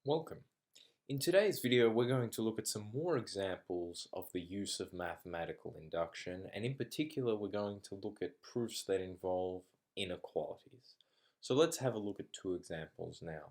Welcome. In today's video, we're going to look at some more examples of the use of mathematical induction, and in particular, we're going to look at proofs that involve inequalities. So let's have a look at two examples now.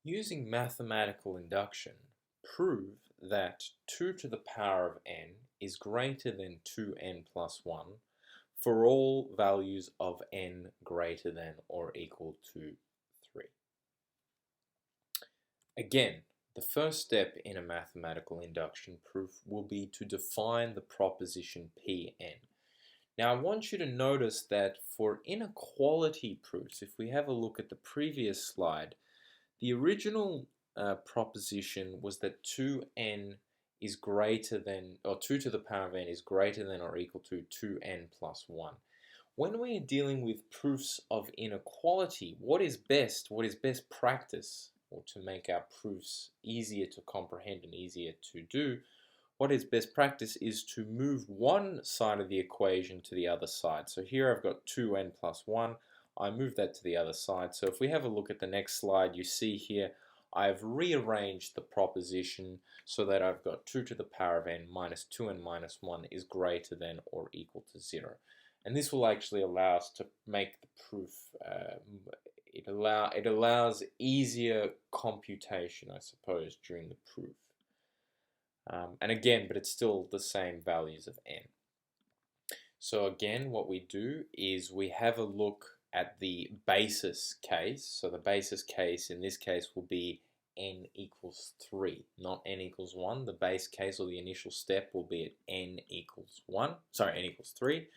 Using mathematical induction, prove that 2 to the power of n is greater than 2n plus 1 for all values of n greater than or equal to 3. Again, the first step in a mathematical induction proof will be to define the proposition Pn. Now I want you to notice that for inequality proofs, if we have a look at the previous slide, the original proposition was that 2n is greater than, or 2 to the power of n is greater than or equal to 2n plus 1. When we are dealing with proofs of inequality, what is best practice, or to make our proofs easier to comprehend and easier to do, what is best practice is to move one side of the equation to the other side. So here I've got 2n plus 1. I move that to the other side. So if we have a look at the next slide, you see here I've rearranged the proposition so that I've got 2 to the power of n minus 2n minus 1 is greater than or equal to 0. And this will actually allow us to make the proof, it allows easier computation, I suppose, during the proof. And again, but it's still the same values of n. So again, what we do is we have a look at the basis case. So the basis case in this case will be n equals 3, not n equals 1. The base case, or the initial step, will be at n equals 3.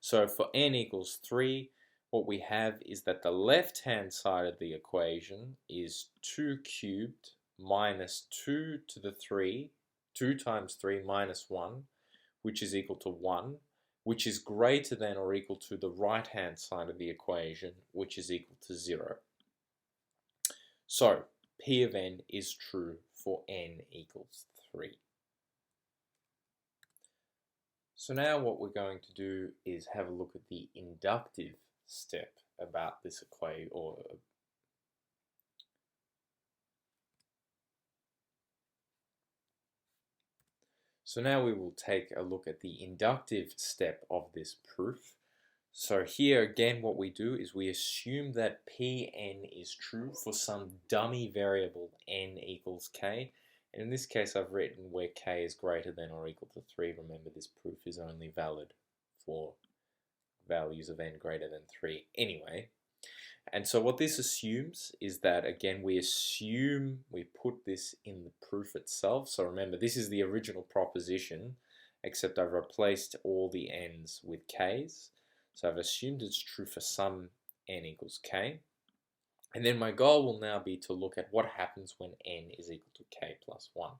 So for n equals 3, what we have is that the left-hand side of the equation is 2 cubed minus 2 to the 3, 2 times 3 minus 1, which is equal to 1, which is greater than or equal to the right-hand side of the equation, which is equal to 0. So P of n is true for n equals 3. So now what we're going to do is have a look at the inductive step about this equation, so now we will take a look at the inductive step of this proof. So here again, what we do is we assume that Pn is true for some dummy variable n equals k. And in this case, I've written where k is greater than or equal to 3. Remember, this proof is only valid for values of n greater than 3 anyway. And so what this assumes is that, again, we put this in the proof itself. So remember, this is the original proposition, except I've replaced all the n's with k's. So I've assumed it's true for some n equals k. And then my goal will now be to look at what happens when n is equal to k plus 1.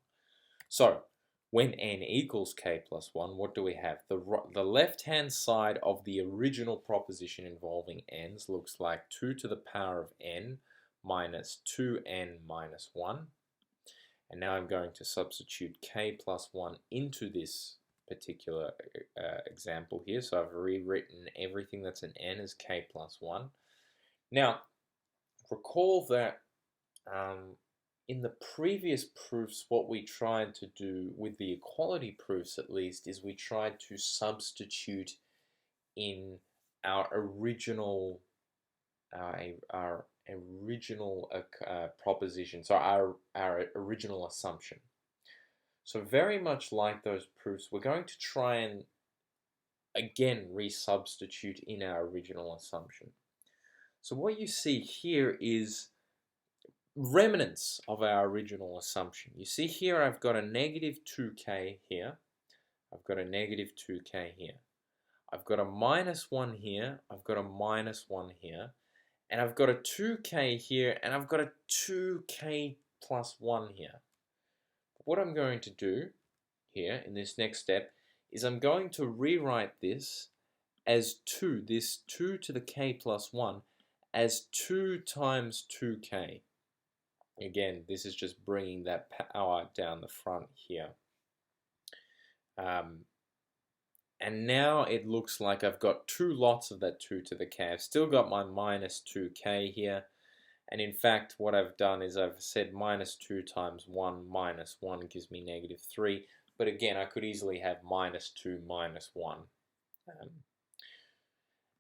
So when n equals k plus 1, what do we have? The left-hand side of the original proposition involving n's looks like 2 to the power of n minus 2n minus 1. And now I'm going to substitute k plus 1 into this particular example here. So I've rewritten everything that's an n as k plus 1. Now, recall that in the previous proofs, what we tried to do with the equality proofs, at least, is we tried to substitute in our original proposition, so our original assumption. So very much like those proofs, we're going to try and again resubstitute in our original assumption. So what you see here is remnants of our original assumption. You see here I've got a negative 2k here. I've got a negative 2k here. I've got a minus 1 here. I've got a minus 1 here. And I've got a 2k here, and I've got a 2k plus 1 here. What I'm going to do here in this next step is I'm going to rewrite this as 2, this 2 to the k plus 1, as 2 times 2k. Again, this is just bringing that power down the front here. And now it looks like I've got two lots of that 2 to the k. I've still got my minus 2k here, And in fact, what I've done is I've said minus 2 times 1 minus 1 gives me negative 3. But again, I could easily have minus 2 minus 1.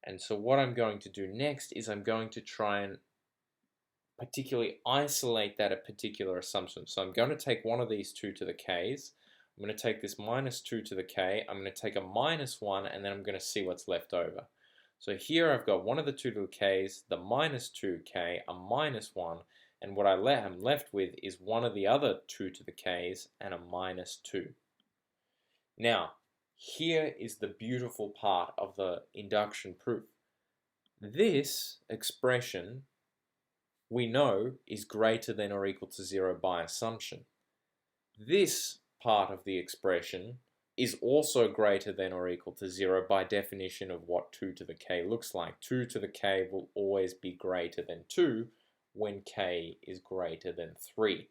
And so what I'm going to do next is I'm going to try and particularly isolate that a particular assumption. So I'm going to take one of these 2 to the k's. I'm going to take this minus 2 to the k. I'm going to take a minus 1, and then I'm going to see what's left over. So here I've got one of the 2 to the k's, the minus 2k, a minus 1, and what I'm left with is one of the other 2 to the k's and a minus 2. Now, here is the beautiful part of the induction proof. This expression we know is greater than or equal to 0 by assumption. This part of the expression is also greater than or equal to 0 by definition of what 2 to the k looks like. 2 to the k will always be greater than 2 when k is greater than 3.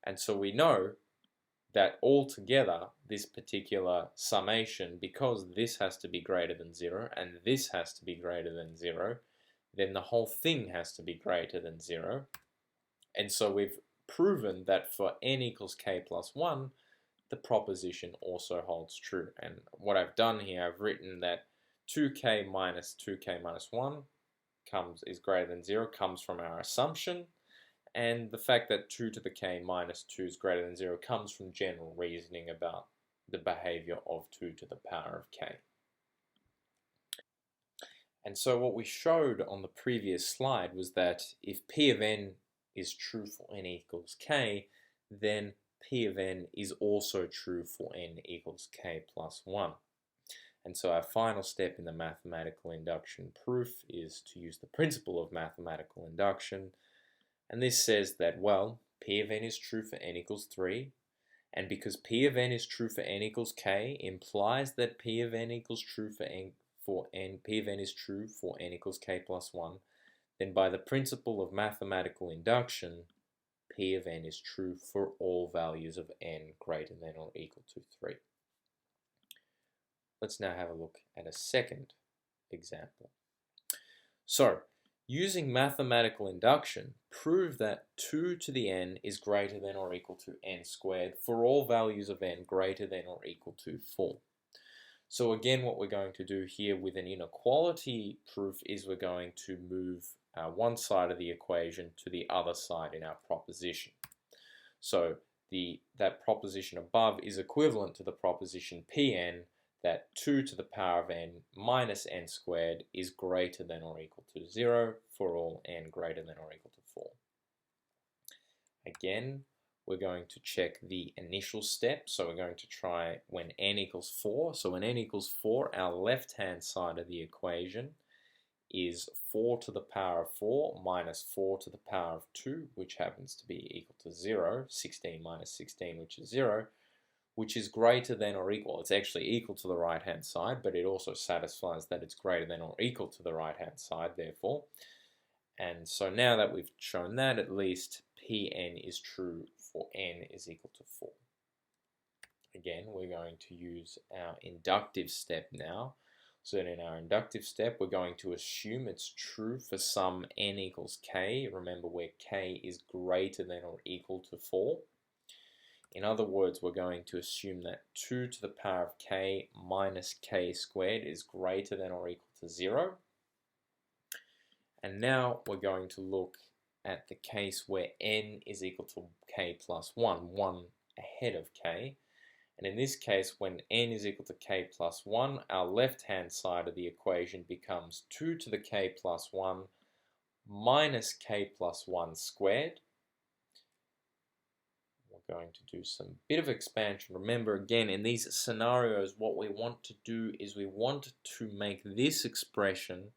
And so we know that altogether, this particular summation, because this has to be greater than 0 and this has to be greater than 0, then the whole thing has to be greater than 0. And so we've proven that for n equals k plus 1, the proposition also holds true. And what I've done here, I've written that 2k minus 1 is greater than 0 comes from our assumption. And the fact that 2 to the k minus 2 is greater than 0 comes from general reasoning about the behavior of 2 to the power of k. And so what we showed on the previous slide was that if p of n is true for n equals k, then p of n is also true for n equals k plus 1. And so our final step in the mathematical induction proof is to use the principle of mathematical induction. And this says that, well, p of n is true for n equals 3, and because p of n is true for n equals k implies that p of n equals true p of n is true for n equals k plus 1, then by the principle of mathematical induction, p of n is true for all values of n greater than or equal to 3. Let's now have a look at a second example. So, using mathematical induction, prove that 2 to the n is greater than or equal to n squared for all values of n greater than or equal to 4. So again, what we're going to do here with an inequality proof is we're going to move one side of the equation to the other side in our proposition. So that proposition above is equivalent to the proposition Pn that 2 to the power of n minus n squared is greater than or equal to 0 for all n greater than or equal to 4. Again, we're going to check the initial step. So we're going to try when n equals 4. So when n equals 4, our left-hand side of the equation is 4 to the power of 4 minus 4 to the power of 2, which happens to be equal to 0, 16 minus 16, which is 0, which is greater than or equal. It's actually equal to the right-hand side, but it also satisfies that it's greater than or equal to the right-hand side, therefore. And so now that we've shown that, at least Pn is true for n is equal to 4. Again, we're going to use our inductive step now. So in our inductive step, we're going to assume it's true for some n equals k. Remember where k is greater than or equal to 4. In other words, we're going to assume that 2 to the power of k minus k squared is greater than or equal to 0. And now we're going to look at the case where n is equal to k plus 1 ahead of k. And in this case, when n is equal to k plus 1, our left-hand side of the equation becomes 2 to the k plus 1 minus k plus 1 squared. We're going to do some bit of expansion. Remember, again, in these scenarios, what we want to do is we want to make this expression,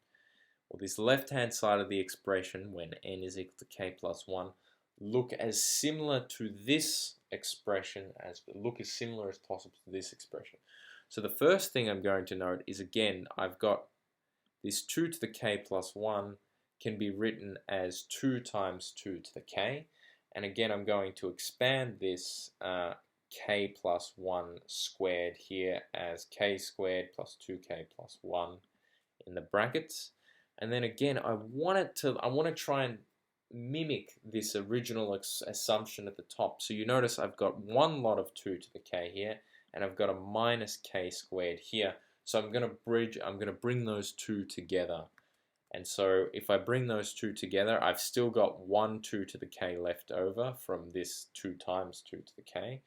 or this left-hand side of the expression, when n is equal to k plus 1, look as similar to this expression as possible to this expression. So the first thing I'm going to note is, again, I've got this 2 to the k plus 1 can be written as 2 times 2 to the k. And again, I'm going to expand this k plus 1 squared here as k squared plus 2k plus 1 in the brackets. And then again, I want to try and mimic this original assumption at the top. So you notice I've got one lot of 2 to the k here, and I've got a minus k squared here. So I'm going to bring those two together. And so if I bring those two together, I've still got 1 2 to the k left over from this 2 times 2 to the k.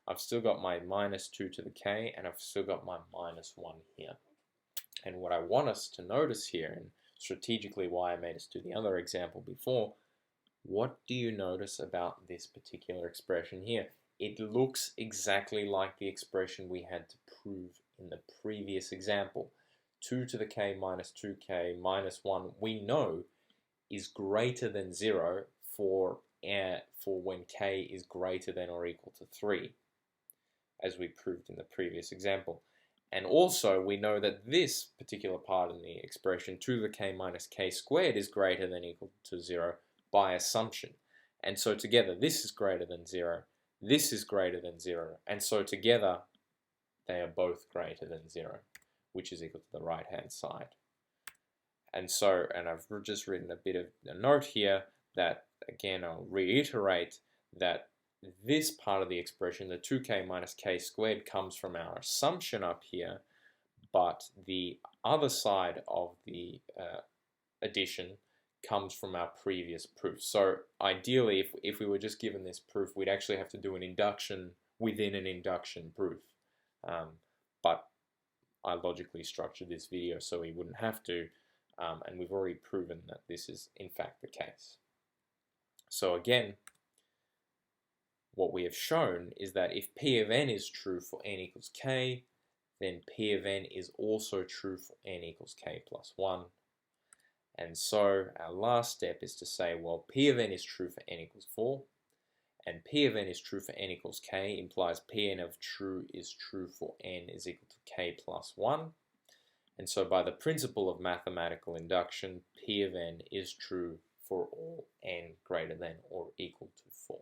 I've still got my minus 2 to the k, and I've still got my minus 1 here. And what I want us to notice here, and strategically why I made us do the other example before, what do you notice about this particular expression here? It looks exactly like the expression we had to prove in the previous example. 2 to the k minus 2k minus 1 we know is greater than 0 for when k is greater than or equal to 3, as we proved in the previous example. And also we know that this particular part in the expression 2 to the k minus k squared is greater than or equal to 0 by assumption. And so together this is greater than 0, this is greater than 0, and so together they are both greater than 0, which is equal to the right hand side. And so, and I've just written a bit of a note here that, again, I'll reiterate that this part of the expression, the 2k minus k squared, comes from our assumption up here, but the other side of the addition comes from our previous proof. So ideally, if we were just given this proof, we'd actually have to do an induction within an induction proof. But I logically structured this video so we wouldn't have to, and we've already proven that this is in fact the case. So again, what we have shown is that if P of n is true for n equals k, then P of n is also true for n equals k plus 1. And so our last step is to say, well, P of n is true for n equals 4, and P of n is true for n equals k implies Pn of true is true for n is equal to k plus 1. And so by the principle of mathematical induction, P of n is true for all n greater than or equal to 4.